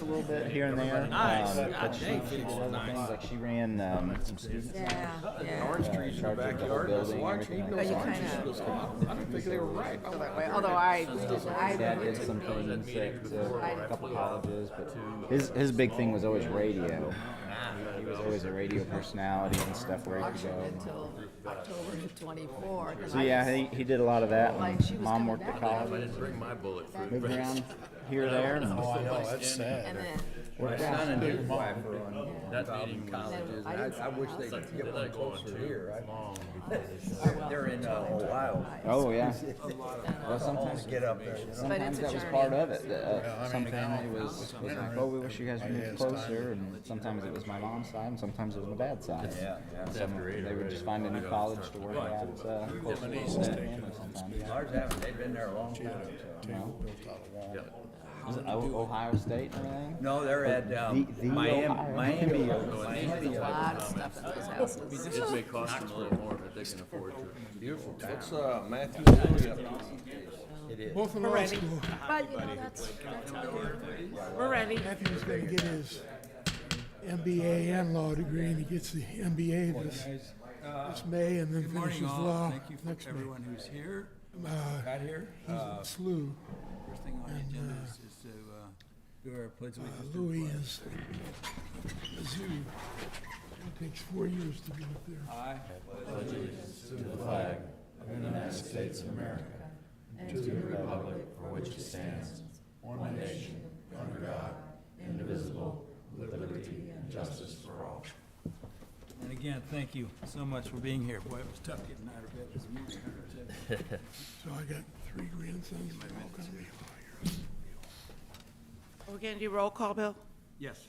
a little bit here and there. Nice. But she did other things, like she ran some student Orange trees in the backyard. building, Watch, he everything. knows you orange kinda- trees. He goes, "Oh, I don't think they were right. Go that way. Although I Dad did some things at a couple colleges, but his big thing was always radio. He was always a radio personality and stuff where he could go. until October of 24. So yeah, he did a lot of that. Like, And she was Mom coming worked at back. college, Bring my bulletproof moved vest. around here or there, and Oh, I know, that's sad. And then My son and his wife are on That Bowden meeting colleges. I didn't- I wish they'd get one closer here. long. They're in Ohio. oh yeah. Well, Well, sometimes get up there, you know. sometimes a that was journey. part of it. I Some mean, family was like, oh, we wish you guys would move closer, and sometimes it was my mom's side, and sometimes it was my dad's side. Yeah, yeah. They would just find a new college to work at. Close to the family sometimes. Ours haven't, they've been there a long time. So. No. Built out of wall. Was it Ohio State and everything? No, they're at the Miami, Ohio. Miami. there's a lot of stuff in those houses. This may cost them a little more, but they can afford to. Beautiful town. What's Matthew Louis up to? It is. Both in law school. But you know, that's We're ready. Matthew's gonna get his MBA and law degree, and he gets the MBA this May, and then Good morning, finishes all. law Thank you next for May. everyone who's here, Uh, got here. He's in SLU. First thing on the agenda is to do our pledge of allegiance to the Louis flag. is Mizzou. It takes 4 years to get up there. I And again, thank you so much for being here. Boy, it was tough getting out of bed this morning. So I got 3 grandsons. They're all gonna be lawyers. We're going to do roll call, Bill. Yes.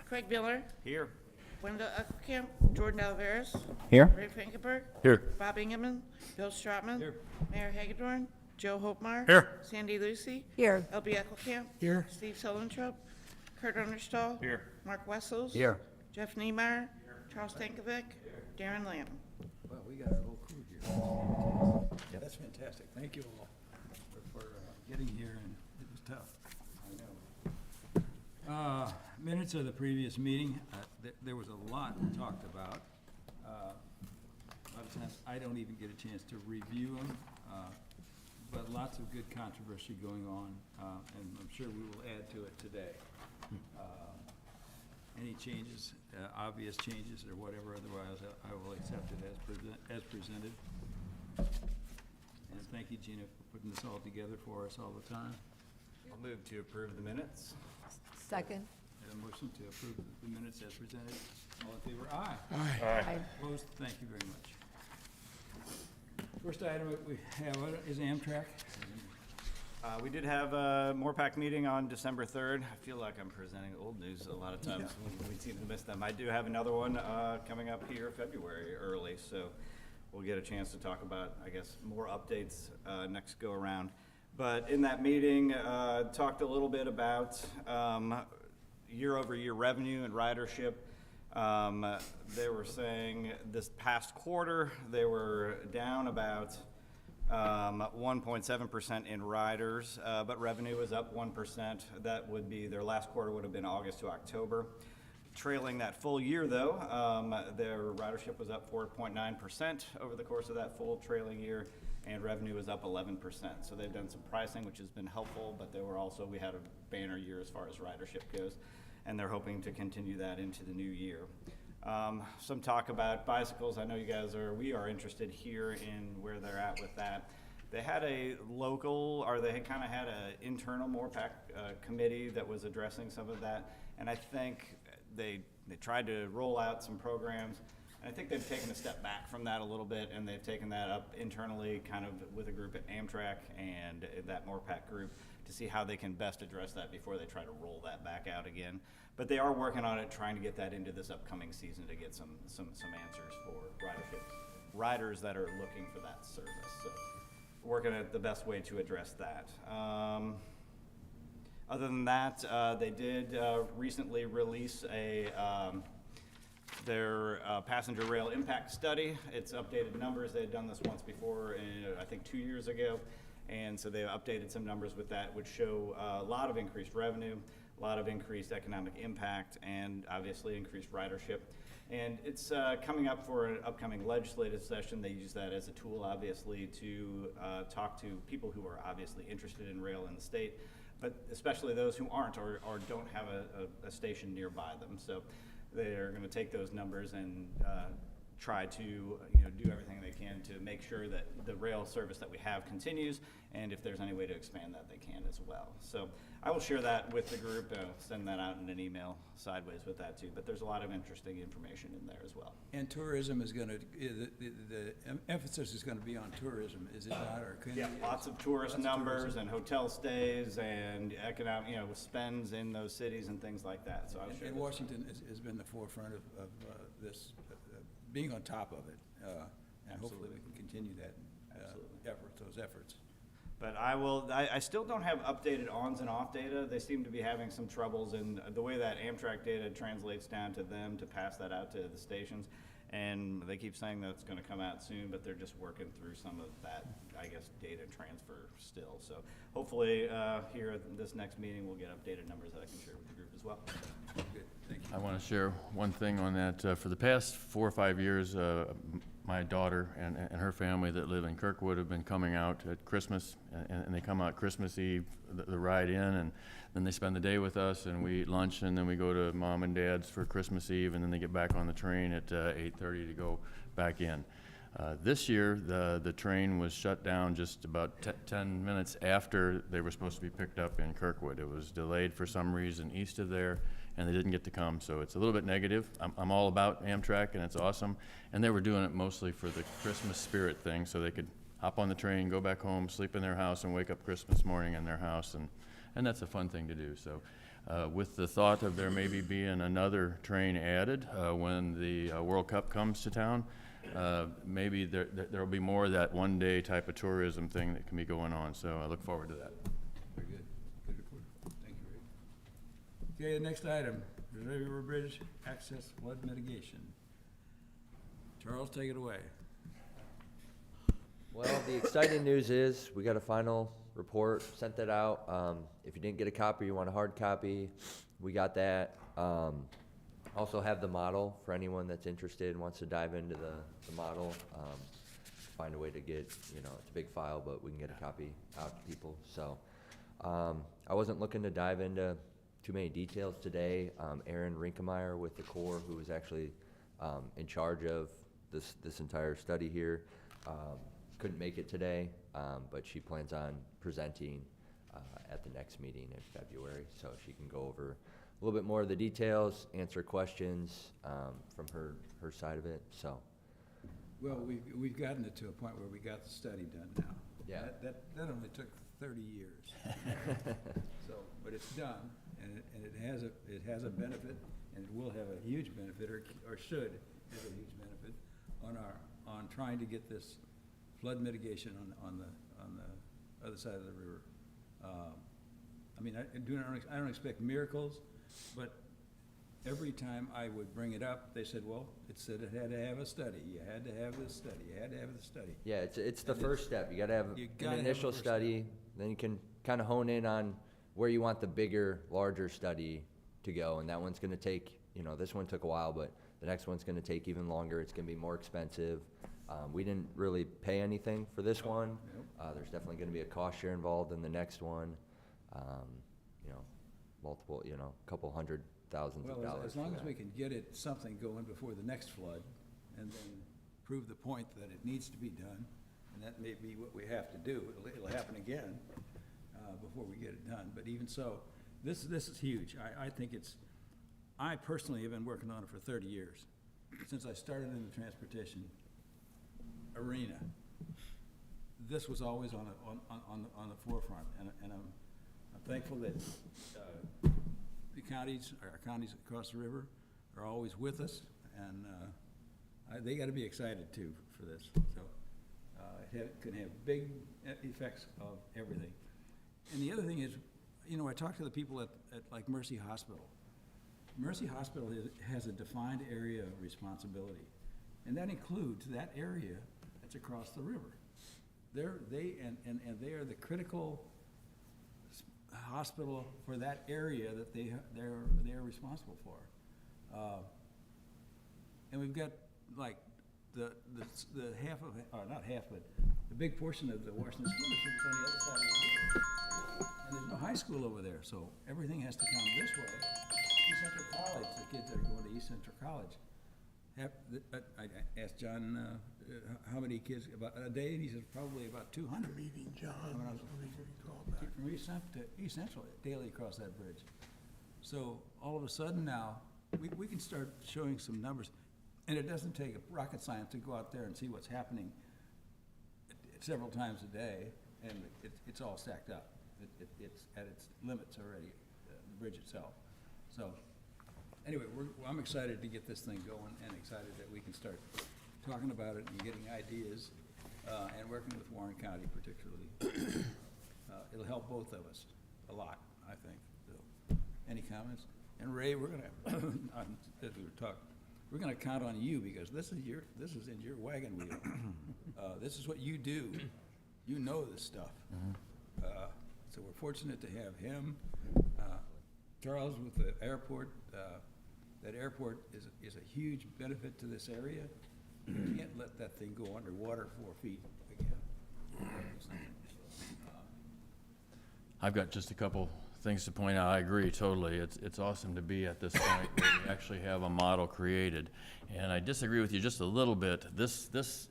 Craig Miller, Here. Wendell Eccleston, Jordan Alvarez, Here? Ray Frankenberg, Here. Bob Ingeman, Bill Stratman, Here. Mayor Hagedorn, Joe Hopemar. Here. Sandy Lucy, here. LB Eccleston, Here, Steve Solentrop, Kurt Understall. Here. Mark Wessels. Here. Jeff Niemeyer, Charles Stankovic, Darren Lamb. Well, we got our whole crew here. That's fantastic. Thank you all for getting here, and it was tough. Minutes of the previous meeting, there was a lot talked about. A lot of times, I don't even get a chance to review them, but lots of good controversy going on, and I'm sure we will add to it today. Any changes, obvious changes or whatever, otherwise I will accept it as presented. And thank you, Gina, for putting this all together for us all the time. I'll move to approve the minutes. Second. And a motion to approve the minutes as presented. All in favor, aye. I Opposed, thank you very much. First item that we have is Amtrak. We did have a MORPAC meeting on December 3rd. I feel like I'm presenting old news a lot of times. We seem to miss them. I do have another one coming up here February early, so we'll get a chance to talk about, I guess, more updates next go around. But in that meeting, talked a little bit about year-over-year revenue and ridership. They were saying this past quarter, they were down about 1.7% in riders, but revenue was up 1%. That would be, their last quarter would have been August to October. Trailing that full year though, their ridership was up 4.9% over the course of that full trailing year, and revenue was up 11%. So they've done some pricing, which has been helpful, but we had a banner year as far as ridership goes, and they're hoping to continue that into the new year. Some talk about bicycles. I know we are interested here in where they're at with that. They had a local, or they kind of had an internal MORPAC committee that was addressing some of that, and I think they tried to roll out some programs. And I think they've taken a step back from that a little bit, and they've taken that up internally, kind of with a group at Amtrak and that MORPAC group, to see how they can best address that before they try to roll that back out again. But they are working on it, trying to get that into this upcoming season to get some answers for riders that are looking for that service. So working at the best way to address that. Other than that, they did recently release their passenger rail impact study. It's updated numbers. They had done this once before, I think 2 years ago. And so they updated some numbers with that, which show a lot of increased revenue, a lot of increased economic impact, and obviously increased ridership. And it's coming up for an upcoming legislative session. They use that as a tool, obviously, to talk to people who are obviously interested in rail in the state, but especially those who aren't or don't have a station nearby them. So they're going to take those numbers and try to do everything they can to make sure that the rail service that we have continues, and if there's any way to expand that, they can as well. So I will share that with the group, send that out in an email sideways with that too, but there's a lot of interesting information in there as well. And tourism is gonna, the emphasis is gonna be on tourism, is it not, or can? Yeah, lots of tourist Lots of numbers tourism. and hotel stays and economic, spends in those cities and things like that, so I'll share And this. Washington has been the forefront of this, being on top of it, and hopefully we can continue that those efforts. But I still don't have updated ons and off data. They seem to be having some troubles in the way that Amtrak data translates down to them to pass that out to the stations. And they keep saying that it's gonna come out soon, but they're just working through some of that, I guess, data transfer still. So hopefully, here at this next meeting, we'll get updated numbers that I can share with the group as well. Good, thank you. I want to share one thing on that. For the past 4 or 5 years, my daughter and her family that live in Kirkwood have been coming out at Christmas, and they come out Christmas Eve, the ride in, and then they spend the day with us, and we eat lunch, and then we go to Mom and Dad's for Christmas Eve, and then they get back on the train at 8:30 to go back in. This year, the train was shut down just about 10 minutes after they were supposed to be picked up in Kirkwood. It was delayed for some reason east of there, and they didn't get to come, so it's a little bit negative. I'm all about Amtrak, and it's awesome, and they were doing it mostly for the Christmas spirit thing, so they could hop on the train, go back home, sleep in their house, and wake up Christmas morning in their house, and that's a fun thing to do. So with the thought of there maybe being another train added when the World Cup comes to town, maybe there'll be more of that one-day type of tourism thing that can be going on, so I look forward to that. Very good, good report. Thank you, Rick. Okay, the next item, Missouri River Bridge access flood mitigation. Charles, take it away. Well, the exciting news is we got a final report, sent that out. If you didn't get a copy, you want a hard copy, we got that. Also have the model for anyone that's interested and wants to dive into the model. Find a way to get, it's a big file, but we can get a copy out to people. So I wasn't looking to dive into too many details today. Erin Rinkemeyer with the Corps, who was actually in charge of this entire study here, couldn't make it today, but she plans on presenting at the next meeting in February, so she can go over a little bit more of the details, answer questions from her side of it. So, Well, we've gotten it to a point where we got the study done now. Yeah. That only took 30 years. So, but it's done, and it has a benefit, and it will have a huge benefit, or should have a huge benefit on trying to get this flood mitigation on the other side of the river. I don't expect miracles, but every time I would bring it up, they said, well, it said it had to have a study. You had to have this study. You had to have the study. yeah, it's the first step. You gotta have You an gotta have a initial first study, then you can kind of hone in on where you want the bigger, larger study to go, and that one's gonna take, this one took a while, but the next one's gonna take even longer. It's gonna be more expensive. We didn't really pay anything for this one. Nope. There's definitely gonna be a cost share involved in the next one. Multiple, a couple $100,000s of Well, dollars. as long for as that. we can get it, something going before the next flood, and then prove the point that it needs to be done, and that may be what we have to do. It'll happen again before we get it done, but even so, this is huge. I personally have been working on it for 30 years, since I started in the transportation arena. This was always on the forefront, and I'm thankful that our counties across the river are always with us, and they gotta be excited too for this. So it can have big effects of everything. And the other thing is, I talked to the people at like Mercy Hospital. Mercy Hospital has a defined area of responsibility, and that includes that area that's across the river. They are the critical hospital for that area that they're responsible for. And we've got like the half of, or not half, but the big portion of the Washington School District is on the other side of the river. And there's no high school over there, so everything has to come this way. East Central College, the kids that are going to East Central College. I asked John, how many kids, about a day, and he said probably about 200. Meeting John, Coming out let me recall back. from East Central daily across that bridge. So all of a sudden now, we can start showing some numbers. And it doesn't take rocket science to go out there and see what's happening several times a day, and it's all stacked up. It's at its limits already, the bridge itself. So, anyway, I'm excited to get this thing going, and excited that we can start talking about it and getting ideas, and working with Warren County particularly. It'll help both of us a lot, I think. So, any comments? And Ray, we're gonna, as we were talking, we're gonna count on you, because this is in your wagon wheel. This is what you do. You know this stuff. So we're fortunate to have him. Charles, with the airport, that airport is a huge benefit to this area. You can't let that thing go underwater 4 feet again. I've got just a couple things to point out. I agree totally. It's awesome to be at this point where we actually have a model created. And I disagree with you just a little bit. This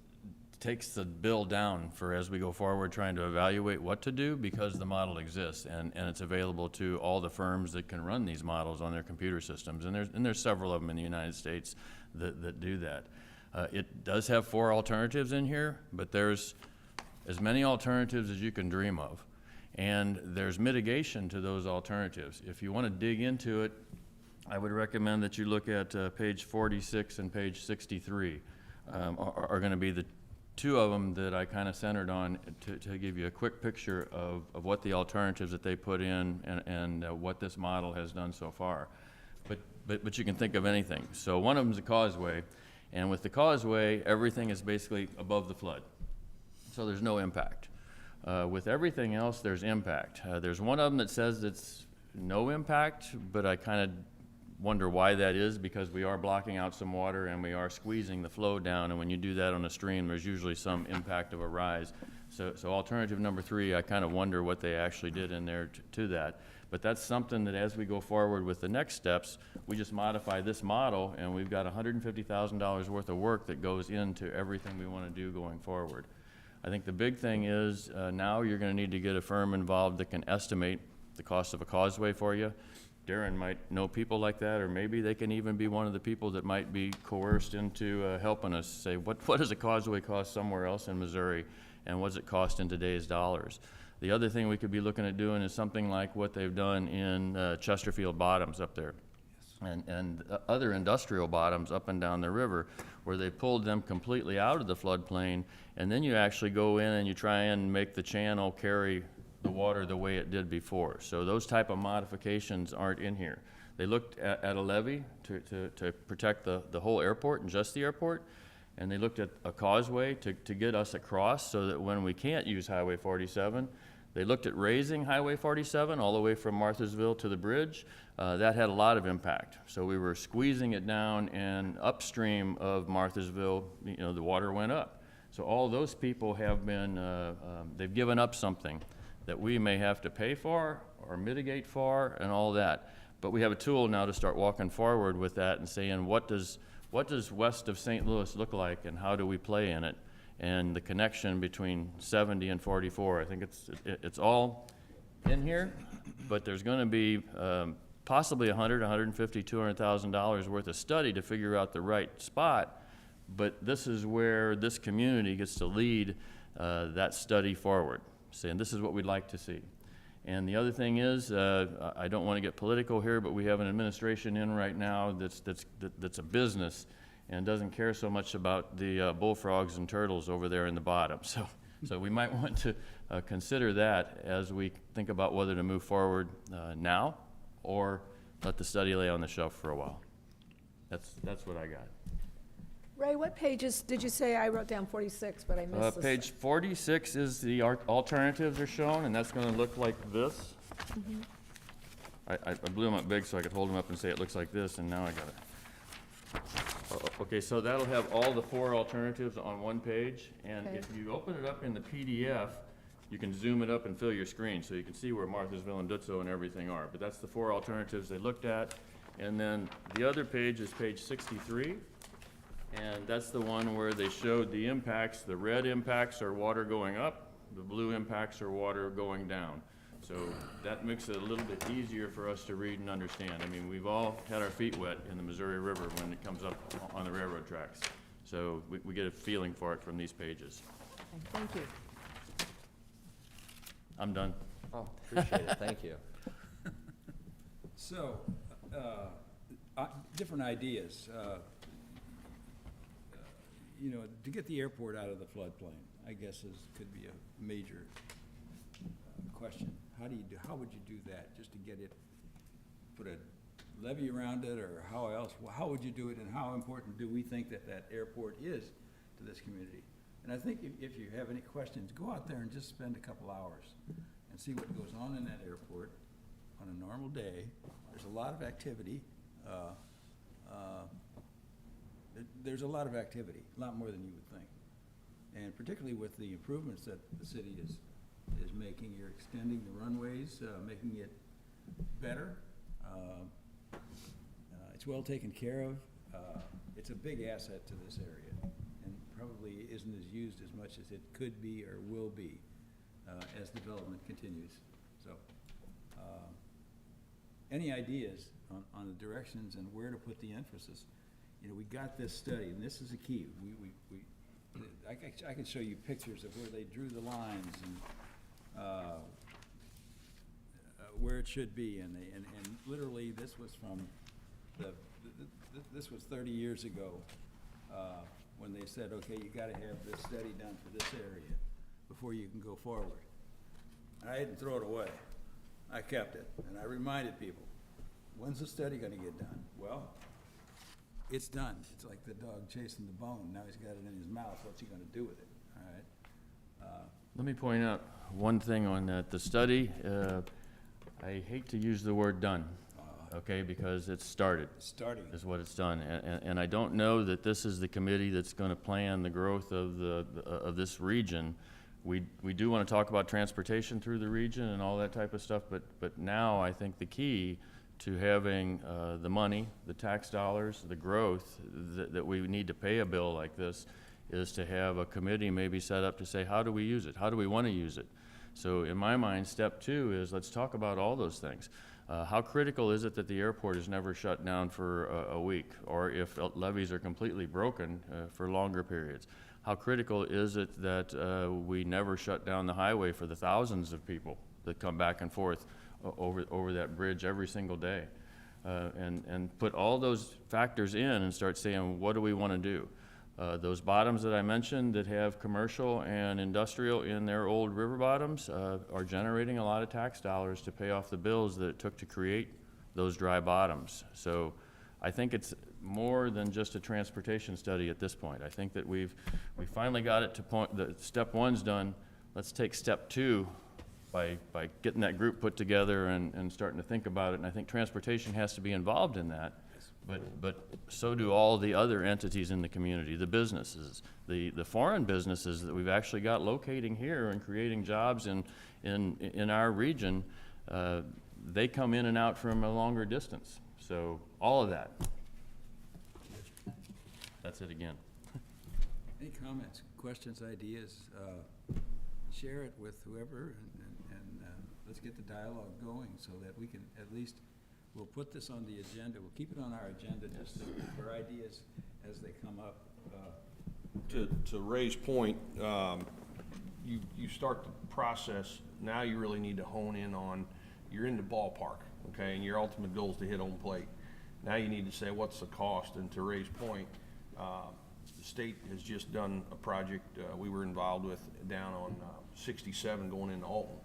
takes the bill down for as we go forward trying to evaluate what to do, because the model exists and it's available to all the firms that can run these models on their computer systems. And there's several of them in the United States that do that. It does have 4 alternatives in here, but there's as many alternatives as you can dream of. And there's mitigation to those alternatives. If you want to dig into it, I would recommend that you look at page 46 and page 63 are going to be the 2 of them that I kind of centered on to give you a quick picture of what the alternatives that they put in and what this model has done so far. But you can think of anything. So one of them is a causeway, and with the causeway, everything is basically above the flood. So there's no impact. With everything else, there's impact. There's one of them that says it's no impact, but I kind of wonder why that is, because we are blocking out some water and we are squeezing the flow down, and when you do that on a stream, there's usually some impact of a rise. So alternative number 3, I kind of wonder what they actually did in there to that. But that's something that as we go forward with the next steps, we just modify this model, and we've got $150,000 worth of work that goes into everything we want to do going forward. I think the big thing is now you're going to need to get a firm involved that can estimate the cost of a causeway for you. Darren might know people like that, or maybe they can even be one of the people that might be coerced into helping us say, what does a causeway cost somewhere else in Missouri, and what does it cost in today's dollars? The other thing we could be looking at doing is something like what they've done in Chesterfield Bottoms up there, and other industrial bottoms up and down the river, where they pulled them completely out of the floodplain, and then you actually go in and you try and make the channel carry the water the way it did before. So those type of modifications aren't in here. They looked at a levee to protect the whole airport and just the airport, and they looked at a causeway to get us across so that when we can't use Highway 47, they looked at raising Highway 47 all the way from Marthasville to the bridge. That had a lot of impact. So we were squeezing it down, and upstream of Marthasville, the water went up. So all those people have been, they've given up something that we may have to pay for or mitigate for and all that. But we have a tool now to start walking forward with that and saying, what does west of St. Louis look like, and how do we play in it? And the connection between 70 and 44, I think it's all in here, but there's going to be possibly $100,000, $150,000, $200,000 worth of study to figure out the right spot. But this is where this community gets to lead that study forward, saying this is what we'd like to see. And the other thing is, I don't want to get political here, but we have an administration in right now that's a business and doesn't care so much about the bullfrogs and turtles over there in the bottom. So we might want to consider that as we think about whether to move forward now or let the study lay on the shelf for a while. That's what I got. Ray, what pages did you say? I wrote down 46, but I missed this. Page 46 is the alternatives are shown, and that's going to look like this. I blew them up big so I could hold them up and say it looks like this, and now I got it. Okay, so that'll have all the 4 alternatives on one page, and Okay. if you open it up in the PDF, you can zoom it up and fill your screen, so you can see where Marthasville and Dutzo and everything are. But that's the 4 alternatives they looked at. And then the other page is page 63, and that's the one where they showed the impacts. The red impacts are water going up, the blue impacts are water going down. So that makes it a little bit easier for us to read and understand. I mean, we've all had our feet wet in the Missouri River when it comes up on the railroad tracks. So we get a feeling for it from these pages. Okay, thank you. I'm done. Oh, appreciate it, thank you. So, different ideas. You know, to get the airport out of the floodplain, I guess could be a major question. How would you do that, just to get it, put a levee around it, or how else? How would you do it, and how important do we think that airport is to this community? And I think if you have any questions, go out there and just spend a couple hours and see what goes on in that airport on a normal day. There's a lot of activity. There's a lot of activity, a lot more than you would think. And particularly with the improvements that the city is making, you're extending the runways, making it better. It's well taken care of. It's a big asset to this area, and probably isn't as used as much as it could be or will be as development continues. So, any ideas on the directions and where to put the emphasis? You know, we got this study, and this is a key. I can show you pictures of where they drew the lines and where it should be, and literally this was from this was 30 years ago when they said, okay, you got to have this study done for this area before you can go forward. And I didn't throw it away. I kept it, and I reminded people, when's the study going to get done? Well, it's done. It's like the dog chasing the bone. Now he's got it in his mouth. What's he going to do with it? All right. Let me point out one thing on that. The study, I hate to use the word done, okay, because it's started. Starting. Is what it's done. And I don't know that this is the committee that's going to plan the growth of this region. We do want to talk about transportation through the region and all that type of stuff, but now I think the key to having the money, the tax dollars, the growth that we need to pay a bill like this is to have a committee maybe set up to say, how do we use it? How do we want to use it? So in my mind, step 2 is let's talk about all those things. How critical is it that the airport is never shut down for a week, or if levees are completely broken for longer periods? How critical is it that we never shut down the highway for the thousands of people that come back and forth over that bridge every single day? And put all those factors in and start saying, what do we want to do? Those bottoms that I mentioned that have commercial and industrial in their old river bottoms are generating a lot of tax dollars to pay off the bills that it took to create those dry bottoms. So I think it's more than just a transportation study at this point. I think that we finally got it to point that step 1's done. Let's take step 2 by getting that group put together and starting to think about it. And I think transportation has to be involved in that. But so do all the other entities in the community, the businesses, the foreign businesses that we've actually got locating here and creating jobs in our region. They come in and out from a longer distance. So all of that. That's it again. Any comments, questions, ideas? Share it with whoever, and let's get the dialogue going so that we can at least, we'll put this on the agenda. We'll keep it on our agenda just for ideas as they come up. To Ray's point, you start the process, now you really need to hone in on, you're in the ballpark, okay, and your ultimate goal is to hit home plate. Now you need to say, what's the cost? And to Ray's point, the state has just done a project we were involved with down on 67 going into Alton.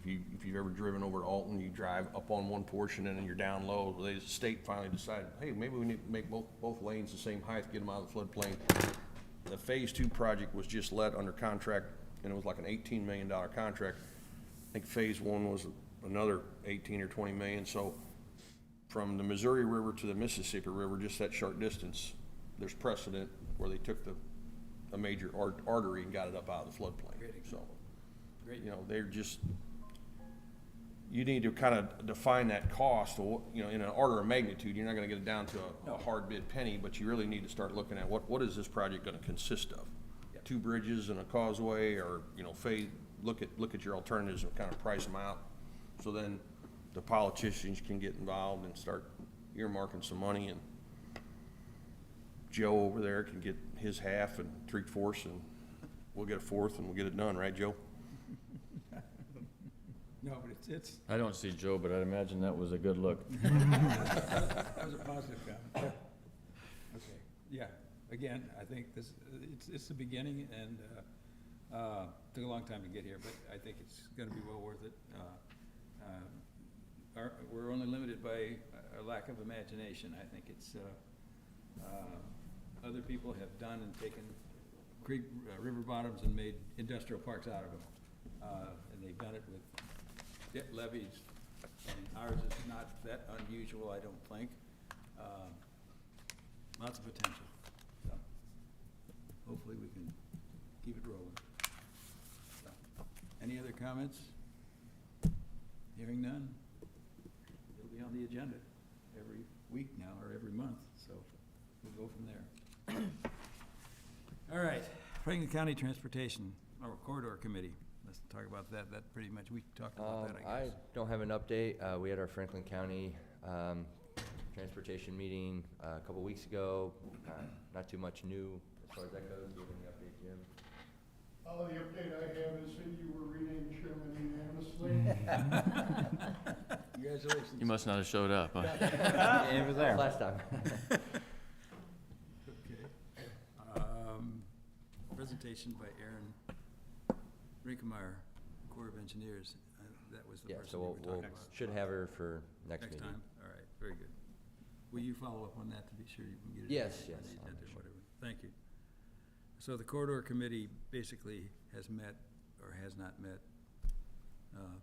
If you've ever driven over to Alton, you drive up on one portion and then you're down low. The state finally decided, hey, maybe we need to make both lanes the same height, get them out of the floodplain. The phase 2 project was just let under contract, and it was like an $18 million contract. I think phase 1 was another 18 or 20 million. So from the Missouri River to the Mississippi River, just that short distance, there's precedent where they took a major artery and got it up out of the floodplain. Great So, example. Great. you know, they're just, you need to kind of define that cost, or, you know, in an order of magnitude. You're not gonna get it down to a hard bid penny, but you really need to start looking at what is this project gonna consist of? Yep. 2 bridges and a causeway, or, you know, look at your alternatives and kind of price them out. So then the politicians can get involved and start earmarking some money, and Joe over there can get his half and 3/4, and we'll get a fourth, and we'll get it done, right, Joe? No, but it's, I don't see Joe, but I'd imagine that was a good look. that was a positive comment. Okay, yeah, again, I think this, it's the beginning, and, took a long time to get here, but I think it's gonna be well worth it. We're only limited by a lack of imagination. I think it's, other people have done and taken creek, river bottoms and made industrial parks out of them. And they've done it with debt levies, and ours is not that unusual, I don't think. Lots of potential, so hopefully we can keep it rolling. So, any other comments? Hearing none, it'll be on the agenda every week now, or every month, so we'll go from there. All right, Franklin County Transportation, or Corridor Committee, let's talk about that. That pretty much, we talked about that, I I guess. don't have an update. We had our Franklin County transportation meeting a couple weeks ago. Not too much new as far as that goes. Do you have any update, Jim? The update I have is that you were renamed chairman unanimously. Congratulations. You must not have showed up, huh? It was there. Last time. Okay. Presentation by Aaron Rinkemeyer, Corps of Engineers. That was the Yeah, person so we were we'll talking about. should have her for next Next meeting. time? All right, very good. Will you follow up on that to be sure you can get it? Yes, on yes, the I'll agenda or make sure. whatever. Thank you. So the Corridor Committee basically has met or has not met, or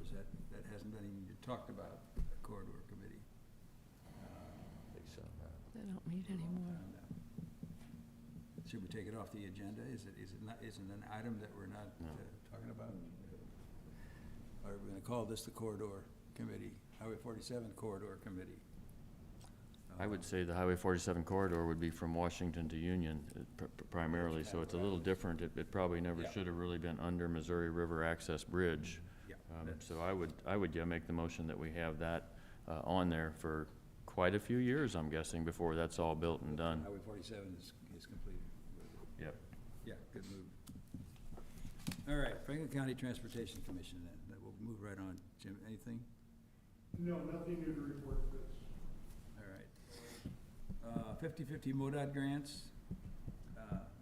is that hasn't been even talked about, the Corridor Committee? I think so. They don't meet anymore. Should we take it off the agenda? Is it not, is it an item that we're not talking about? Or are we gonna call this the Corridor Committee, Highway 47 Corridor Committee? I would say the Highway 47 corridor would be from Washington to Union primarily, so it's a little different. It probably never Yeah. should have really been under Missouri River Access Bridge. Yeah. So I would, yeah, make the motion that we have that on there for quite a few years, I'm guessing, before that's all built and done. Highway 47 is completed. Yep. Yeah, good move. All right, Franklin County Transportation Commission then, that we'll move right on. Jim, anything? No, nothing new to report, Fritz. All right. 50/50 MoDOT grants,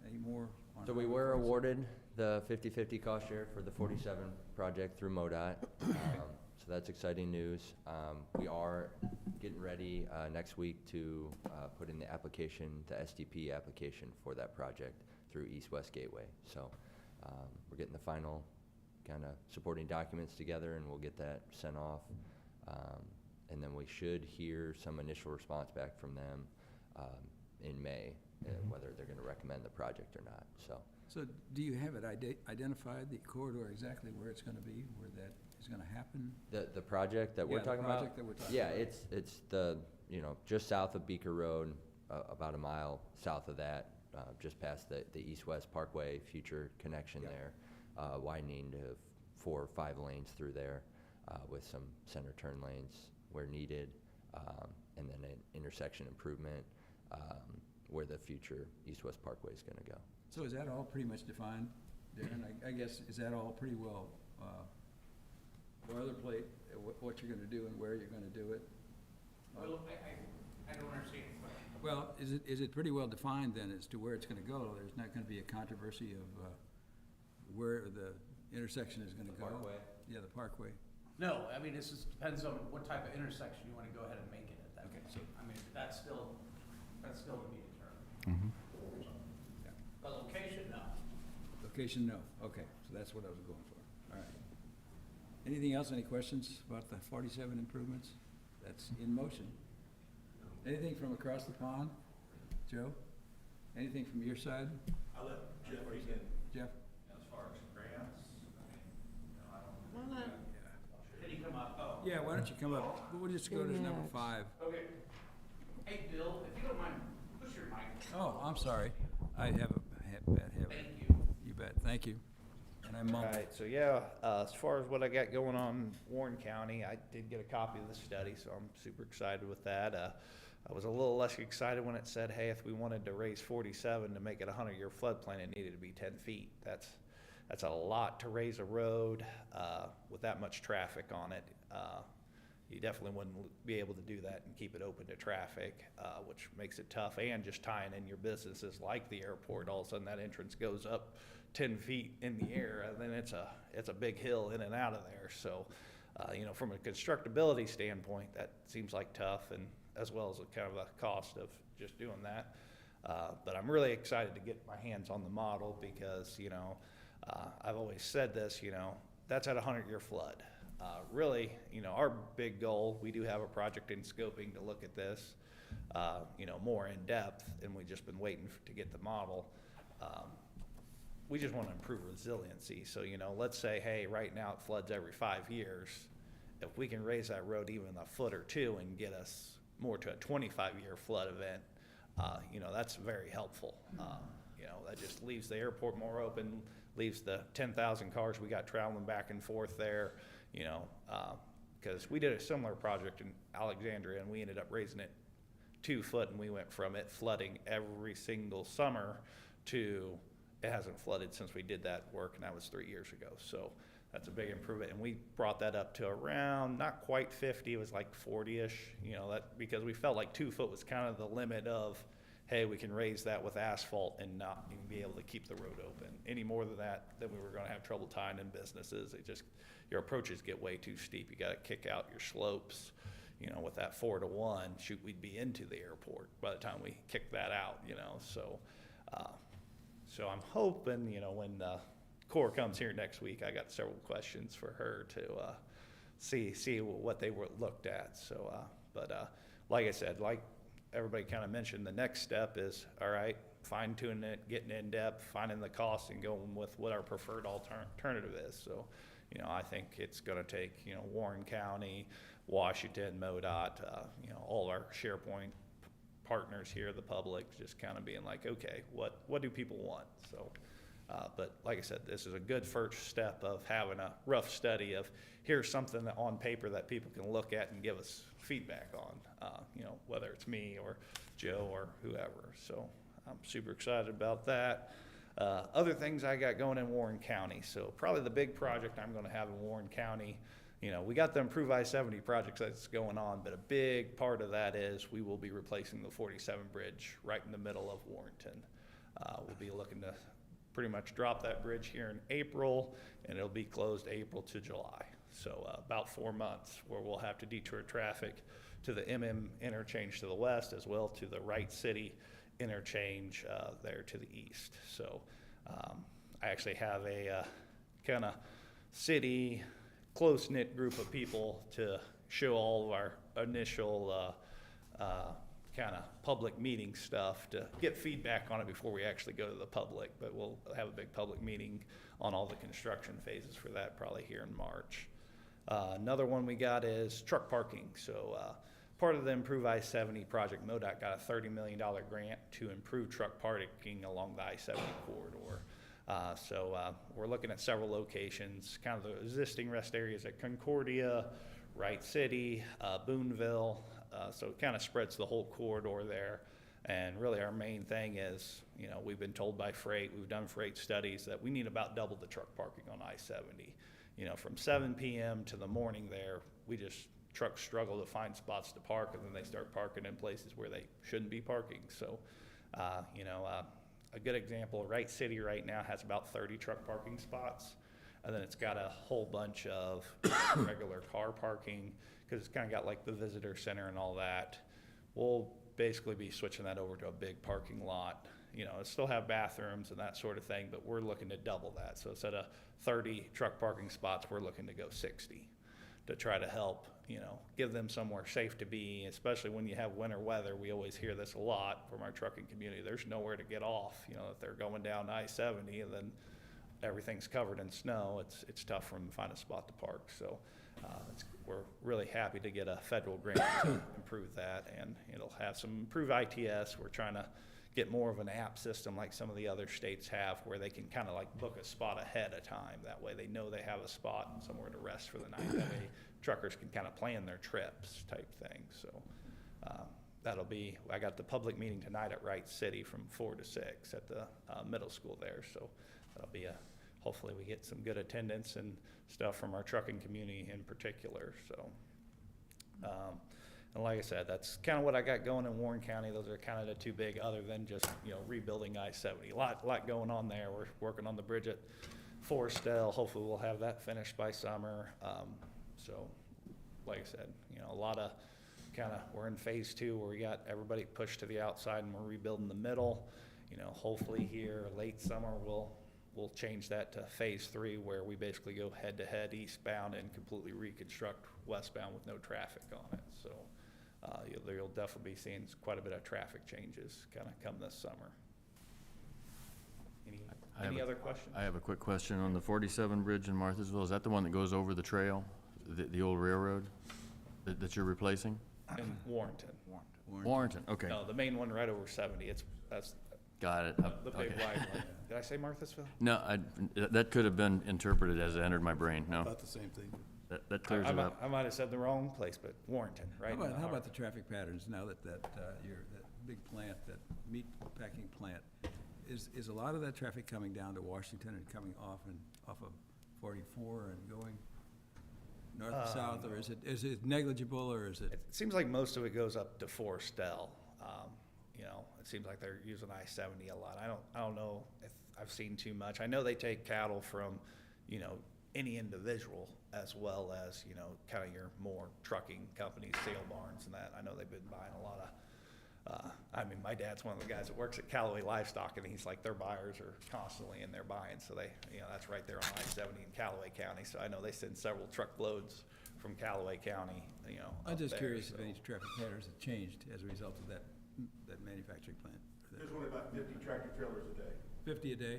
any more on? So we Highway were 47? awarded the 50/50 cost share for the 47 project through MoDOT. So that's exciting news. We are getting ready next week to put in the application, the SDP application for that project through East-West Gateway. So we're getting the final kind of supporting documents together, and we'll get that sent off. And then we should hear some initial response back from them in May, whether they're going to recommend the project or not, so. So do you have it identified, the corridor, exactly where it's gonna be, where that is gonna happen? The project that we're Yeah, the talking about? project that we're talking Yeah, about. it's the, just south of Beaker Road, about a mile south of that, just past the East-West Parkway future connection Yeah. there, widening to 4 or 5 lanes through there, with some center turn lanes where needed, and then an intersection improvement, where the future East-West Parkway is gonna go. So is that all pretty much defined, Darren? I guess, is that all pretty well, boilerplate, what you're gonna do and where you're gonna do it? Well, I don't understand the question. Well, is it pretty well defined then as to where it's gonna go? There's not gonna be a controversy of, where the intersection is gonna The go? parkway? Yeah, the parkway. No, I mean, this just depends on what type of intersection you wanna go ahead and make it at that Okay, point. so- I mean, that's still to be determined. Yeah. The location, no. Location, no. Okay, so that's what I was going for. All Anything else, any questions about the 47 improvements? That's in motion. Anything from across the pond? Joe? Anything from your side? I'll let Jeff begin. Jeff? As far as grants, Well, Can you come up? Oh, Yeah, why don't you come up? We'll just go to number 5. okay. Hey, Bill, if you don't mind, push your mic. Oh, I'm sorry. I have a bad habit. Thank you. You bet, thank you. And I mumbled. Right, so yeah, as far as what I got going on in Warren County, I did get a copy of the study, so I'm super excited with that. I was a little less excited when it said, hey, if we wanted to raise 47 to make it a 100-year floodplain, it needed to be 10 feet. That's a lot to raise a road with that much traffic on it. You definitely wouldn't be able to do that and keep it open to traffic, which makes it tough. And just tying in your businesses like the airport, all of a sudden that entrance goes up 10 feet in the air, and then it's a big hill in and out of there. So, from a constructability standpoint, that seems like tough, and as well as a kind of a cost of just doing that. But I'm really excited to get my hands on the model because, I've always said this, that's at a 100-year flood. Really, our big goal, we do have a project in scoping to look at this, more in depth, and we've just been waiting to get the model. We just want to improve resiliency. So, let's say, hey, right now it floods every 5 years. If we can raise that road even a foot or two and get us more to a 25-year flood event, that's very helpful. That just leaves the airport more open, leaves the 10,000 cars we got traveling back and forth there, because we did a similar project in Alexandria and we ended up raising it 2 foot, and we went from it flooding every single summer to it hasn't flooded since we did that work, and that was 3 years ago. So that's a big improvement, and we brought that up to around, not quite 50, it was like 40-ish, that because we felt like 2 foot was kind of the limit of, hey, we can raise that with asphalt and not even be able to keep the road open. Any more than that, then we were gonna have trouble tying in businesses. Your approaches get way too steep. You gotta kick out your slopes, with that 4 to 1, shoot, we'd be into the airport by the time we kick that out, so I'm hoping, when Core comes here next week, I got several questions for her to see what they were looked at. So, like I said, like everybody kind of mentioned, the next step is, all right, fine tuning it, getting in depth, finding the cost, and going with what our preferred alternative is. So, I think it's going to take, Warren County, Washington, MoDOT, all our SharePoint partners here, the public, just kind of being like, okay, what do people want? So, but like I said, this is a good first step of having a rough study of here's something on paper that people can look at and give us feedback on, whether it's me or Joe or whoever. So I'm super excited about that. Other things I got going in Warren County. So probably the big project I'm going to have in Warren County, we got the Improve I-70 projects that's going on, but a big part of that is we will be replacing the 47 bridge right in the middle of Warrenton. We'll be looking to pretty much drop that bridge here in April, and it'll be closed April to July. So about 4 months where we'll have to detour traffic to the MM interchange to the west, as well to the Wright City interchange there to the east. So I actually have a kind of city close-knit group of people to show all of our initial kind of public meeting stuff to get feedback on it before we actually go to the public. But we'll have a big public meeting on all the construction phases for that probably here in March. Another one we got is truck parking. So part of the Improve I-70 project, MoDOT got a $30 million grant to improve truck parking along the I-70 corridor. So we're looking at several locations, kind of the existing rest areas at Concordia, Wright City, Boonville. So it kind of spreads the whole corridor there. And really our main thing is, we've been told by freight, we've done freight studies that we need about double the truck parking on I-70. From 7 p.m. to the morning there, trucks struggle to find spots to park, and then they start parking in places where they shouldn't be parking. So, a good example, Wright City right now has about 30 truck parking spots, and then it's got a whole bunch of regular car parking, because it's kind of got like the visitor center and all that. We'll basically be switching that over to a big parking lot you know, it'll still have bathrooms and that sort of thing, but we're looking to double that. So instead of 30 truck parking spots, we're looking to go 60 to try to help, you know, give them somewhere safe to be, especially when you have winter weather. We always hear this a lot from our trucking community. There's nowhere to get off, you know, if they're going down I-70 and then everything's covered in snow, it's tough for them to find a spot to park. So we're really happy to get a federal grant to improve that, and it'll have some improved ITS. We're trying to get more of an app system like some of the other states have, where they can kind of like book a spot ahead of time. That way they know they have a spot and somewhere to rest for the night. That way truckers can kind of plan their trips type thing. So that'll be, I got the public meeting tonight at Wright City from 4 to 6 at the middle school there. So that'll be hopefully we get some good attendance and stuff from our trucking community in particular. So, and like I said, that's kind of what I got going in Warren County. Those are kind of the two big, other than just, you know, rebuilding I-70. A lot going on there. We're working on the bridge at Forestell. Hopefully we'll have that finished by summer. So, like I said, you know, a lot of we're in phase 2 where we got everybody pushed to the outside and we're rebuilding the middle. You know, hopefully here late summer we'll change that to phase 3, where we basically go head to head eastbound and completely reconstruct westbound with no traffic on it. So you'll definitely be seeing quite a bit of traffic changes kind of come this summer. Any other questions? I have a quick question on the 47 bridge in Marthasville. Is that the one that goes over the trail, the old railroad that you're replacing? In Warrenton. Warrenton, okay. No, the main one right over 70. That's Got it. the big Okay. wide one. Did I say Marthasville? No, that could have been interpreted as it entered my brain. No, About the same thing. that clears it up. I might have said the wrong place, but Warrenton, right? in the How heart. about the traffic patterns now that that big plant, that meat packing plant, is a lot of that traffic coming down to Washington and coming off of 44 and going north and south, or is it negligible, or is it? It seems like most of it goes up to Forestell. You know, it seems like they're using I-70 a lot. I don't know if I've seen too much. I know they take cattle from, you know, any individual, as well as, you know, kind of your more trucking companies, sale barns and that. I know they've been buying a lot of, I mean, my dad's one of the guys that works at Callaway Livestock, and he's like, their buyers are constantly in there buying. So they, you know, that's right there on I-70 in Callaway County. So I know they send several truckloads from Callaway County, you know. I'm up just there, curious if so. any traffic patterns have changed as a result of that manufacturing plant. There's only about 50 tractor trailers a day. 50 a day?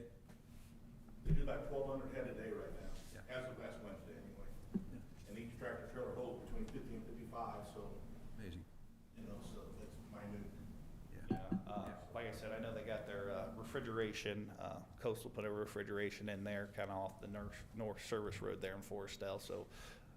They do about 1,200 head a day right now, Yeah. as of last Wednesday anyway. And each tractor trailer holds between 50 and 55, so, Amazing. you know, so that's minute. Yeah. Like I said, I know they got their refrigeration, Coastal put a refrigeration in there, kind of off the North Service Road there in Forestell. So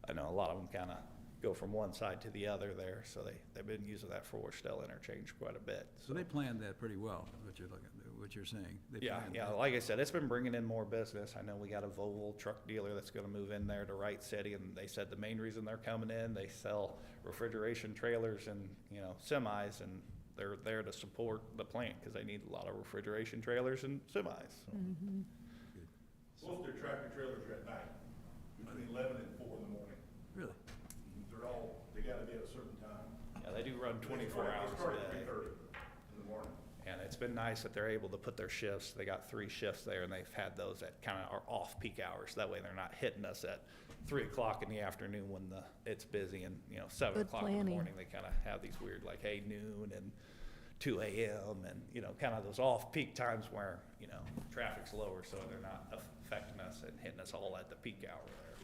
I know a lot of them kind of go from one side to the other there. So they've been using that Forestell interchange quite a bit. So they planned that pretty well, what you're saying. They Yeah, planned yeah, that. like I said, it's been bringing in more business. I know we got a Volvo truck dealer that's gonna move in there to Wright City, and they said the main reason they're coming in, they sell refrigeration trailers and, you know, semis, and they're there to support the plant, because they need a lot of refrigeration trailers and semis. So. Most of their tractor trailers are at night, between 11 and 4 in the morning. Really? They gotta be at a certain time. Yeah, they do run 24 hours They start a at day. 3:30 in the morning. And it's been nice that they're able to put their shifts. They got 3 shifts there, and they've had those at kind of our off-peak hours. That way they're not hitting us at 3 o'clock in the afternoon when it's busy, and, you know, 7 Good o'clock in the planning. morning, they kind of have these weird, like, hey, noon and 2 a.m. and, you know, kind of those off-peak times where, you know, traffic's lower, so they're not affecting us and hitting us all at the peak hour there.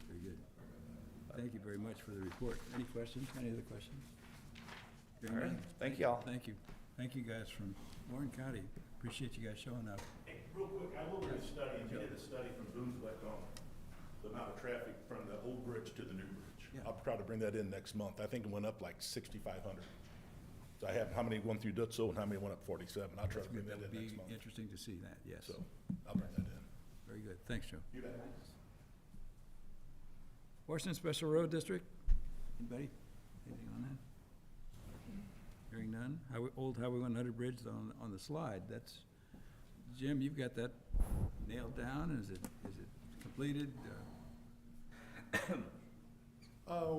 Very good. Thank you very much for the report. Any questions? Any other questions? Hearing All right, none? thank y'all. Thank you. Thank you guys from Warren County. Appreciate you guys showing up. Hey, real quick, I will read a study, and we did a study from Boonswet on the amount of traffic from the old bridge to the new bridge. Yeah. I'll try to bring that in next month. I think it went up like 6,500. So I have how many went through Dutzo and how many went up 47. I'll try to bring that It'll in next be month. interesting to see that, yes. So I'll bring that in. Very good. Thanks, Joe. You bet. Washington Special Road District? Anybody? Anything on that? Hearing none. Old Highway 100 Bridge on the slide. That's, Jim, you've got that nailed down. Is it completed?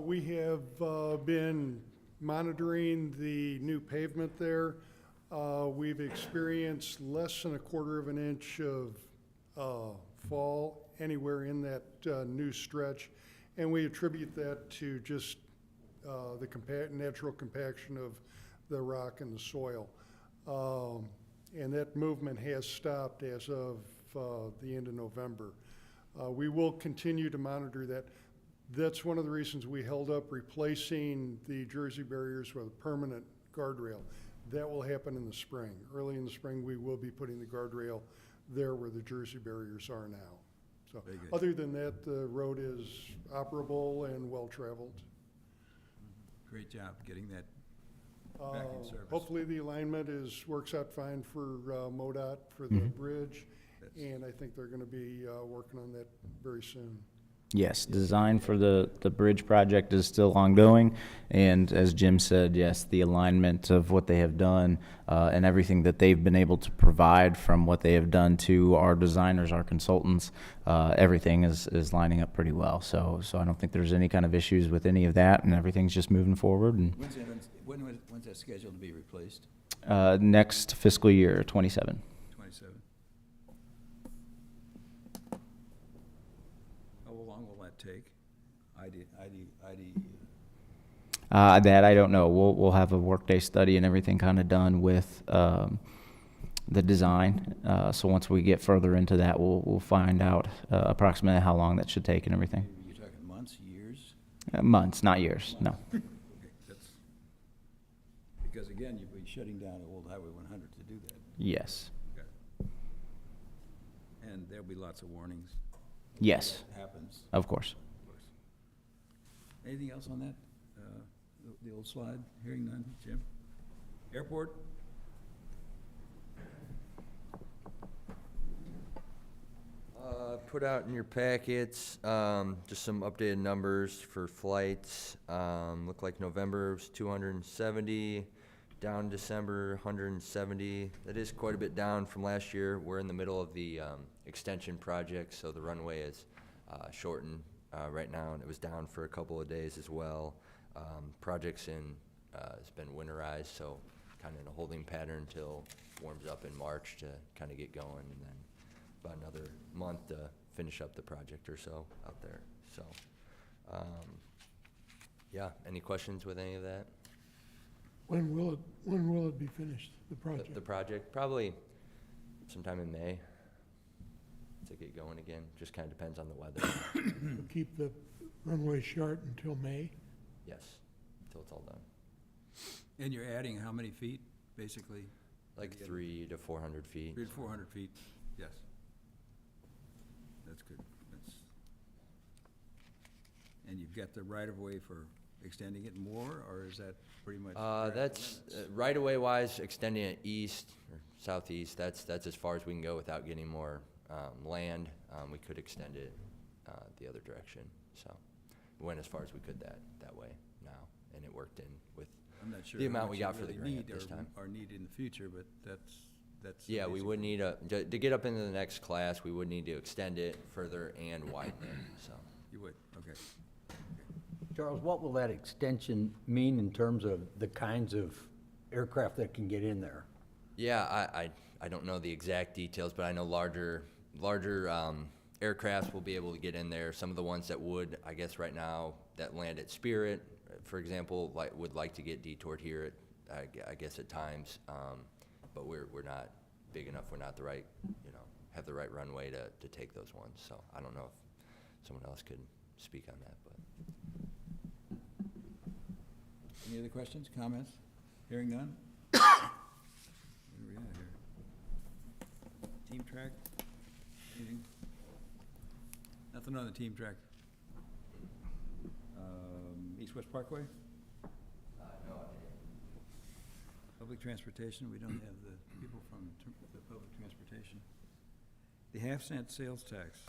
We have been monitoring the new pavement there. We've experienced less than 1/4 of an inch of fall anywhere in that new stretch, and we attribute that to just the natural compaction of the rock and the soil. And that movement has stopped as of the end of November. We will continue to monitor that. That's one of the reasons we held up replacing the Jersey barriers with a permanent guardrail. That will happen in the spring. Early in the spring, we will be putting the guardrail there where the Jersey barriers are now. So, Very good. other than that, the road is operable and well-traveled. Great job getting that back in service. Hopefully, the alignment works out fine for MoDOT for the bridge, and I think they're gonna be working on that very soon. Yes, design for the bridge project is still ongoing, and as Jim said, yes, the alignment of what they have done and everything that they've been able to provide from what they have done to our designers, our consultants, everything is lining up pretty well. So I don't think there's any kind of issues with any of that, and everything's just moving forward. And When's that scheduled to be replaced? next fiscal year, 27. 27? How long will that take? ID. That I don't know. We'll have a workday study and everything kind of done with the design. So once we get further into that, we'll find out approximately how long that should take and everything. You're talking months, years? Months, not years. No. Okay, that's, because again, you'd be shutting down Old Highway 100 to do that. Yes. Okay. And there'll be lots of warnings. Yes. That happens. Of course. Anything else on that? The old slide? Hearing none. Jim? Airport? Put out in your packets, just some updated numbers for flights. Looked like November was 270, down December 170. That is quite a bit down from last year. We're in the middle of the extension project, so the runway is shortened right now, and it was down for a couple of days as well. Project's it's been winterized, so kind of in a holding pattern until it warms up in March to kind of get going, and then about another month to finish up the project or so out there. So, yeah, any questions with any of that? When will it be finished, the project? The project, probably sometime in May to get going again. Just kind of depends on the weather. Keep the runway short until May? Yes, until it's all done. And you're adding how many feet, basically? Like 300 to 400 feet. 300 to 400 feet, yes. That's good. And you've got the right-of-way for extending it more, or is that pretty much? That's right-of-way wise, extending it east or southeast. That's as far as we can go without getting more land. We could extend it the other direction. So we went as far as we could that way now, and it worked in with I'm not sure the how amount much we you got for the really grant need this time. or need in the future, but that's. Yeah, we would need to get up into the next class, we would need to extend it further and widen it, so. You would, okay. Charles, what will that extension mean in terms of the kinds of aircraft that can get in there? Yeah, I don't know the exact details, but I know larger aircrafts will be able to get in there. Some of the ones that would, I guess right now, that land at Spirit, for example, would like to get detoured here at, I guess at times. But we're not big enough, we're not the right, have the right runway to take those ones. So I don't know if someone else could speak on that, but. Any other questions, comments? Hearing none? Where are we at here? Team track? Anything? Nothing on the team track? East-West Parkway? No. Public transportation, we don't have the people from the public transportation. The half-cent sales tax.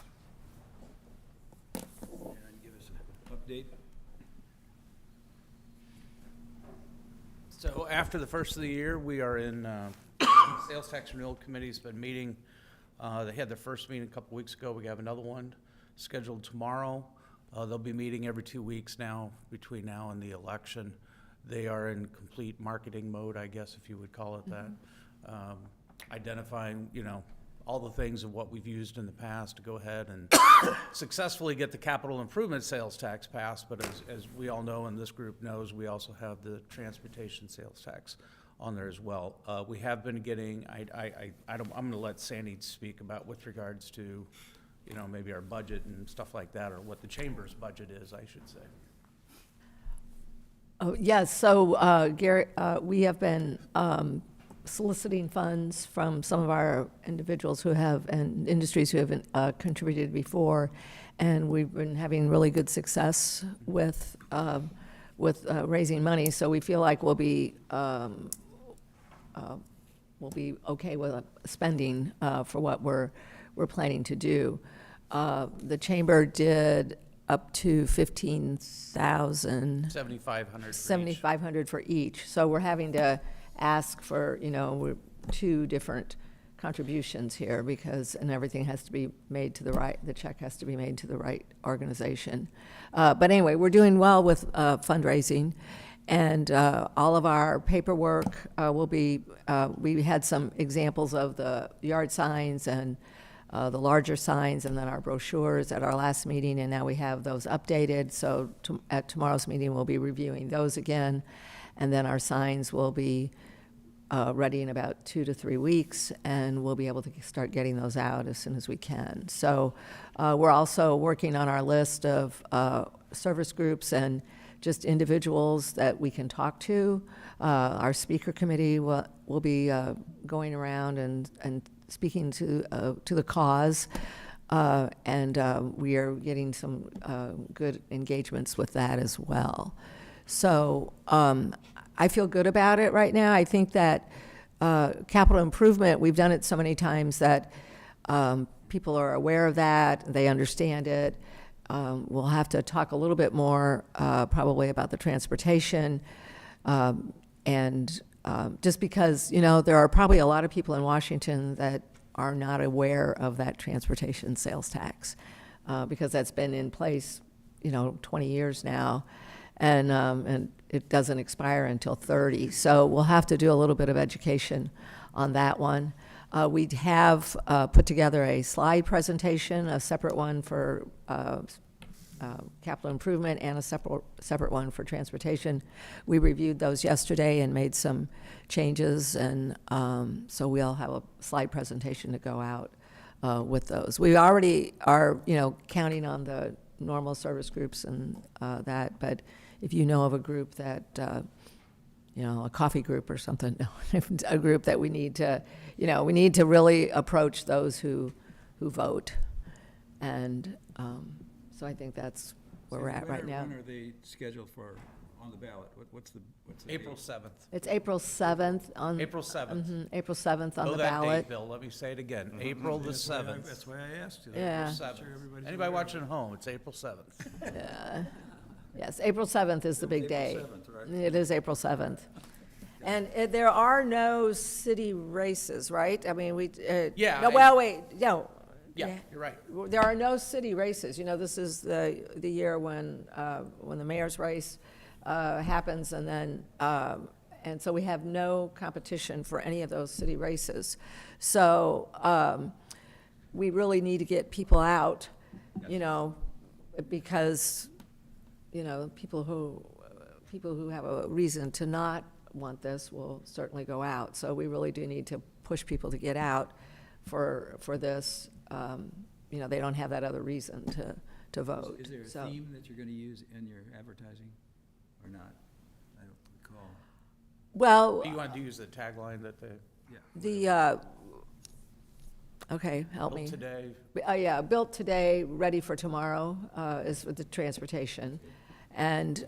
Aaron, give us an update. So after the first of the year, we are in, Sales Tax Renewal Committee's been meeting. They had their first meeting a couple weeks ago. We have another one scheduled tomorrow. They'll be meeting every 2 weeks now, between now and the election. They are in complete marketing mode, I guess, if you would call it that. Identifying, all the things of what we've used in the past to go ahead and successfully get the capital improvement sales tax passed. But as we all know, and this group knows, we also have the transportation sales tax on there as well. We have been getting, I'm gonna let Sandy speak about with regards to, maybe our budget and stuff like that, or what the chamber's budget is, I should say. Oh, yes, so, Gary, we have been soliciting funds from some of our individuals who have, and industries who have contributed before, and we've been having really good success with raising money, so we feel like we'll be okay with spending for what we're planning to do. The chamber did up to 15,000. 7,500. 7,500 for each. So we're having to ask for, two different contributions here because, and everything has to be made to the right, the check has to be made to the right organization. But anyway, we're doing well with fundraising, and all of our paperwork will be, we had some examples of the yard signs and the larger signs, and then our brochures at our last meeting, and now we have those updated. So at tomorrow's meeting, we'll be reviewing those again, and then our signs will be ready in about 2 to 3 weeks, and we'll be able to start getting those out as soon as we can. So we're also working on our list of service groups and just individuals that we can talk to. Our speaker committee will be going around and speaking to the cause, and we are getting some good engagements with that as well. So I feel good about it right now. I think that capital improvement, we've done it so many times that people are aware of that, they understand it. We'll have to talk a little bit more probably about the transportation, and just because, there are probably a lot of people in Washington that are not aware of that transportation sales tax, because that's been in place, 20 years now, and it doesn't expire until 30. So we'll have to do a little bit of education on that one. We have put together a slide presentation, a separate one for capital improvement and a separate one for transportation. We reviewed those yesterday and made some changes, and so we'll have a slide presentation to go out with those. We already are, counting on the normal service groups and that, but if you know of a group that, a coffee group or something, a group that we need to, we need to really approach those who vote. And so I think that's where we're at right now. When are they scheduled for on the ballot? What's the April date? 7th. It's April 7th on. April 7th. April 7th on Know the that ballot. date, Bill. Let me say it again. April the 7th. That's why I asked you. Yeah. April 7th. Anybody watching at home, it's April 7th. Yes, April 7th is the big April day. 7th, right? It is April 7th. And there are no city races, right? I mean, Yeah, No, well, wait, no. Yeah, you're right. There are no city races. This is the year when the mayor's race happens, and then, and so we have no competition for any of those city races. So we really need to get people out, because, people who have a reason to not want this will certainly go out. So we really do need to push people to get out for this. They don't have that other reason to vote. Is there a So- theme that you're going to use in your advertising or not? I don't recall. Well, You want to use the tagline that okay, help me. built today? Yeah, built today, ready for tomorrow is with the transportation. And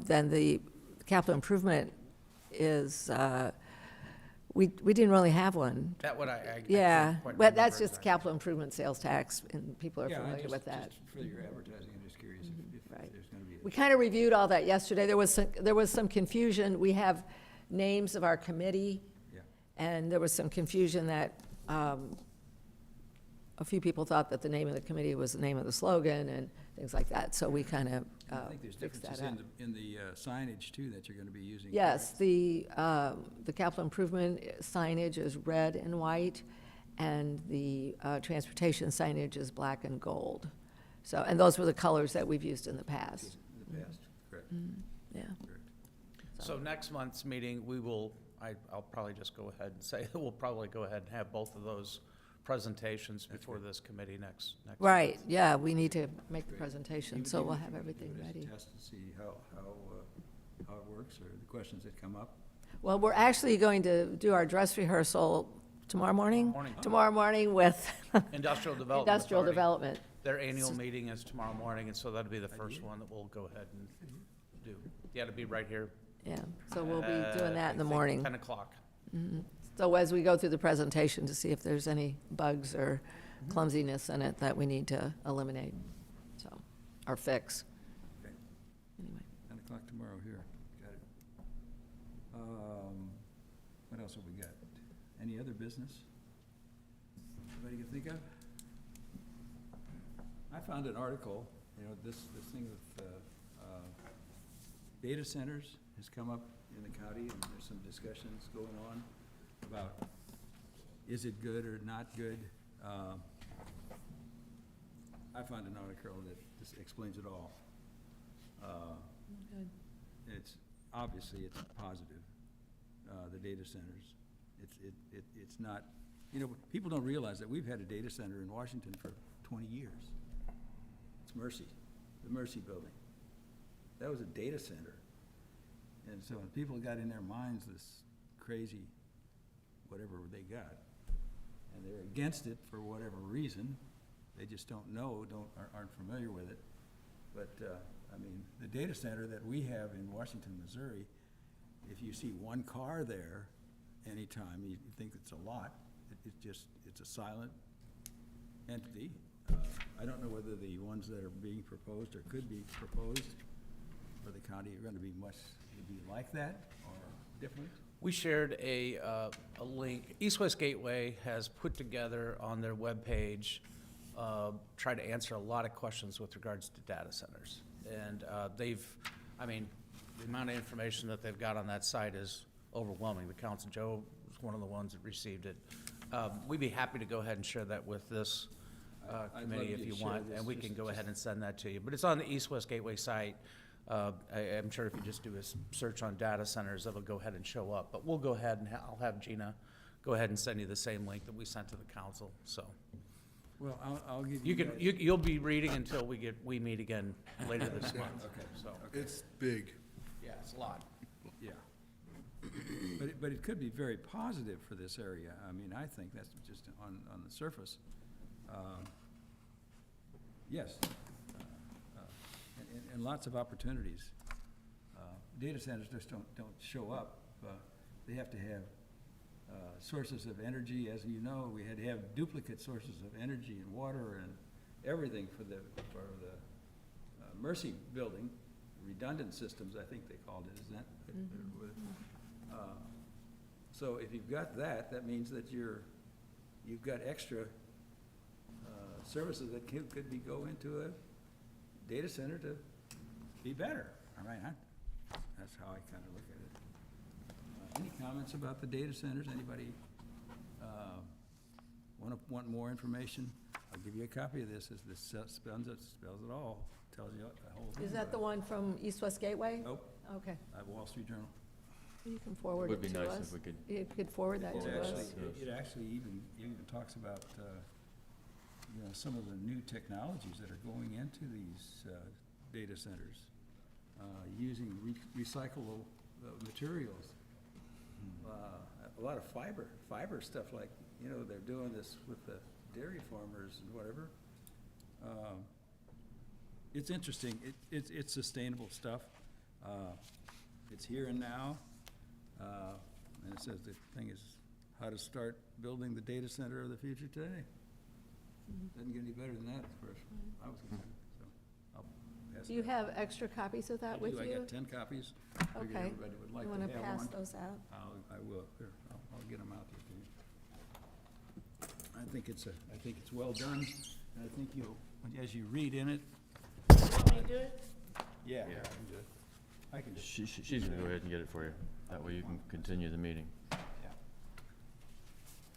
then the capital improvement is, we didn't really have one. That one I Yeah, can't quite but that's remember just capital improvement sales tax, and people are Yeah, familiar with that. Just for your advertising, I'm just curious if Right. there's going to be. We kind of reviewed all that yesterday. There was some confusion. We have names of our committee, Yeah. and there was some confusion that a few people thought that the name of the committee was the name of the slogan and things like that, so we kind of I think there's fixed differences that up. in the signage too that you're gonna be using. Yes, the capital improvement signage is red and white, and the transportation signage is black and gold. So, and those were the colors that we've used in the past. In the past, correct. Yeah. So next month's meeting, I'll probably just go ahead and say, we'll probably go ahead and have both of those presentations before this committee next. Right, yeah, we need to make the presentation, so we'll have everything Give it as a ready. Test to see how it works, or the questions that come up. Well, we're actually going to do our dress rehearsal tomorrow morning? Tomorrow morning with Industrial Development Industrial Authority. Development. Their annual meeting is tomorrow morning, and so that'll be the first one that we'll go ahead and do. Yeah, it'll be right here. Yeah, so we'll be doing that in the morning. 10 o'clock. So as we go through the presentation to see if there's any bugs or clumsiness in it that we need to eliminate, so, or fix. Okay. Anyway. 10 o'clock tomorrow here, got it. What else have we got? Any other business? Anybody can think of? I found an article, this thing with data centers has come up in the county, and there's some discussions going on about, is it good or not good? I found an article that just explains it all. It's, obviously, it's positive, the data centers. It's not, people don't realize that we've had a data center in Washington for 20 years. It's Mercy, the Mercy Building. That was a data center. And so when people got in their minds this crazy whatever they got, and they're against it for whatever reason, they just don't know, aren't familiar with it. But, I mean, the data center that we have in Washington, Missouri, if you see one car there anytime, you think it's a lot. It's a silent entity. I don't know whether the ones that are being proposed or could be proposed for the county are gonna be like that or different. We shared a link. East West Gateway has put together on their webpage, tried to answer a lot of questions with regards to data centers. And the amount of information that they've got on that site is overwhelming. The Council, Joe was one of the ones that received it. We'd be happy to go ahead and share that with this I'd committee love if you you to want, share and we this, can just- go ahead and send that to you. But it's on the East West Gateway site. I'm sure if you just do a search on data centers, it'll go ahead and show up. But we'll go ahead and I'll have Gina go ahead and send you the same link that we sent to the council, so. Well, I'll give You you can, guys. you'll be reading until we meet again later this month. Okay, So, It's big. yeah, it's a lot. yeah. But it could be very positive for this area. I mean, I think that's just on the surface. Yes. And lots of opportunities. Data centers just don't show up. They have to have sources of energy. As you know, we had to have duplicate sources of energy and water and everything for the Mercy building, redundant systems, I think they called it, isn't that? So if you've got that, that means that you've got extra services that could be go into a data center to be better. All right, that's how I kind of look at it. Any comments about the data centers? Anybody want more information? I'll give you a copy of this. This spells it all. Tells you the whole thing. Is that the about one from East West Gateway? it. Nope, Okay, Wall Street Journal. you can forward Would it be to nice us. if we could. You could forward that It to us. actually even talks about, some of the new technologies that are going into these data centers, using recyclable materials. A lot of fiber stuff like, they're doing this with the dairy farmers and whatever. It's interesting. It's sustainable stuff. It's here and now. And it says the thing is how to start building the data center of the future today. Doesn't get any better than that, as far as I was concerned, so I'll pass Do it you on. have extra copies of that with you? I got 10 copies. Figured Okay. everybody would like You to want to have pass one. those out? I will. Here, I'll get them out there for you. I think it's well done, and I think you'll, as you read in it. Want me to do it? Yeah. I can do it. I can do it. She's gonna go ahead and get it for you. That way you can continue the meeting. Yeah.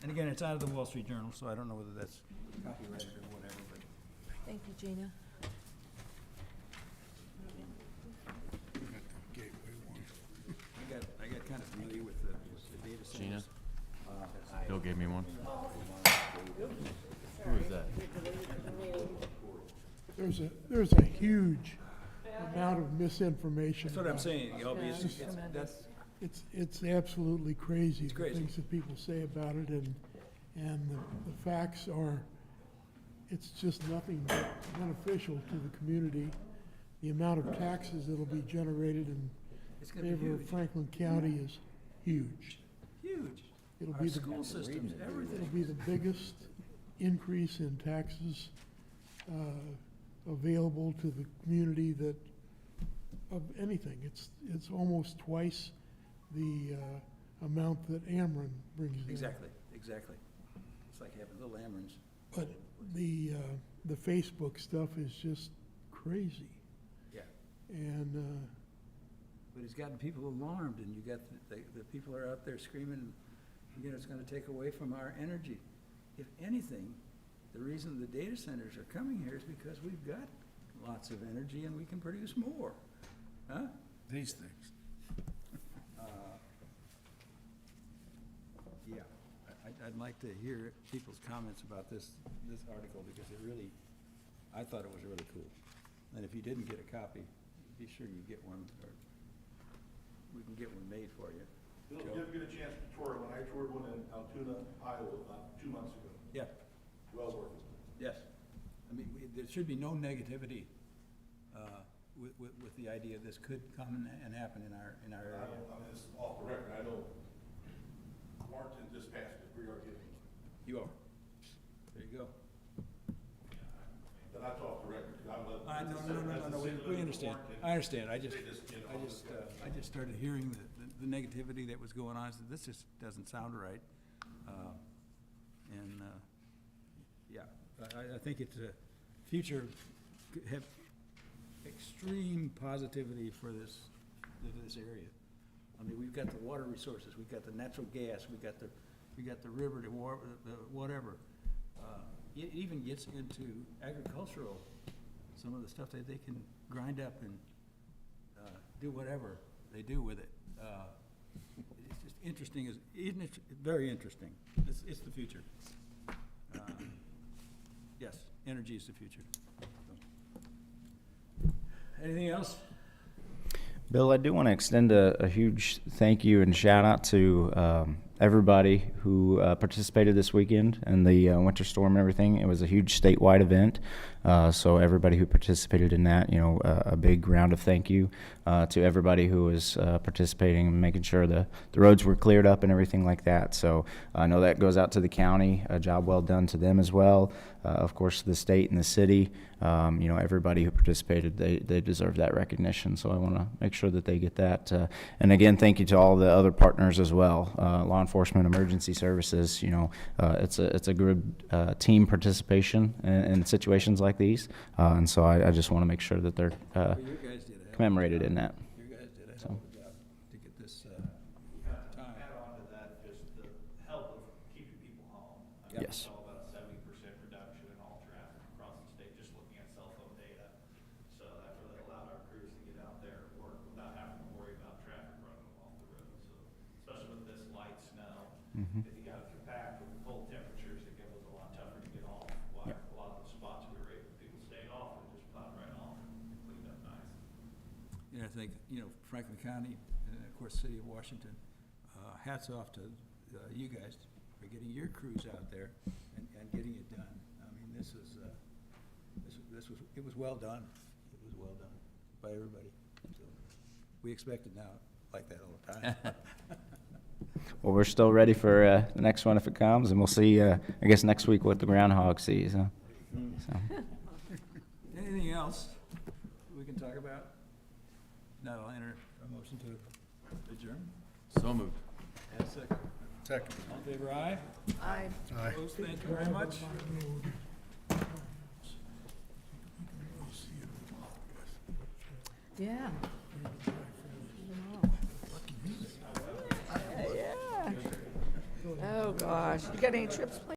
And again, it's out of the Wall Street Journal, so I don't know whether that's copyrighted or whatever, but. Thank you, Gina. I got kind of familiar with the data centers. Gina? Bill gave me one. Who is that? There's a huge amount of misinformation. That's what I'm about it. saying, that's, It's absolutely crazy, the crazy. things that people say about it, and the facts are, it's just nothing but beneficial to the community. The amount of taxes that'll be generated in it's gonna be favor of huge, Franklin County is huge. huge. It'll Our be the, school systems, everything. it'll be the biggest increase in taxes available to the community that, of anything. It's almost twice the amount that Ameren brings in. Exactly. It's like having little Amherst. But the Facebook stuff is just crazy. Yeah. And But it's gotten people alarmed, and you got, the people are out there screaming, you know, it's gonna take away from our energy. If anything, the reason the data centers are coming here is because we've got lots of energy and we can produce more, huh? These things. Yeah, I'd like to hear people's comments about this article, because it really, I thought it was really cool. And if you didn't get a copy, be sure you get one, or we can get one made for you. Bill, did you ever get a chance to tour when I toured one in Altoona, Iowa, about 2 months ago? Yeah, Well worth it. yes. I mean, there should be no negativity with the idea this could come and happen in our I area. mean, this is off the record, I know Warrenton just passed it, we are getting, You are. There you go. but that's off the record, because I'm. No, we understand. I understand. I just started hearing the negativity that was going on. I said, this just doesn't sound right. Yeah, I think it's a future, have extreme positivity for this area. I mean, we've got the water resources, we've got the natural gas, we got the river to whatever. It even gets into agricultural, some of the stuff that they can grind up and do whatever they do with it. It's just interesting, isn't it? Very interesting. It's the future. Yes, energy is the future. Anything else? Bill, I do want to extend a huge thank you and shout out to everybody who participated this weekend in the winter storm and everything. It was a huge statewide event. So everybody who participated in that, you know, a big round of thank you to everybody who was participating and making sure the roads were cleared up and everything like that. So I know that goes out to the county, a job well done to them as well. Of course, the state and the city, you know, everybody who participated, they deserve that recognition. So I want to make sure that they get that. And again, thank you to all the other partners as well, law enforcement, emergency services. You know, it's a good team participation in situations like these. And so I just want to make sure that they're Well, you guys did a hell of a commemorated job. in that. You guys did a hell of a job to get this time. Add on to that, just the help of keeping people home. I mean, Yes. we saw about a 70% reduction in all traffic across the state, just looking at cell phone data. So that really allowed our crews to get out there and work without having to worry about traffic running them off the road. So, especially with this light snow, if you got it compact with the cold temperatures, it was a lot tougher to get off. While a lot of the spots we were able, people stayed off and just plowed right off and cleaned up nice. You know, I think, you know, Franklin County, and of course, City of Washington, hats off to you guys for getting your crews out there and getting it done. I mean, this was, it was well done. It was well done by everybody. So we expect it now, like that all the time. Well, we're still ready for the next one if it comes, and we'll see, I guess, next week what the groundhog sees. Huh? So. Anything else we can talk about? No, I'll enter a motion to adjourn. So moved. And a second. Second. All in favor, aye? Aye. Opposed, thank you very much. Yeah. Yeah. Oh, gosh. You got any trips planned?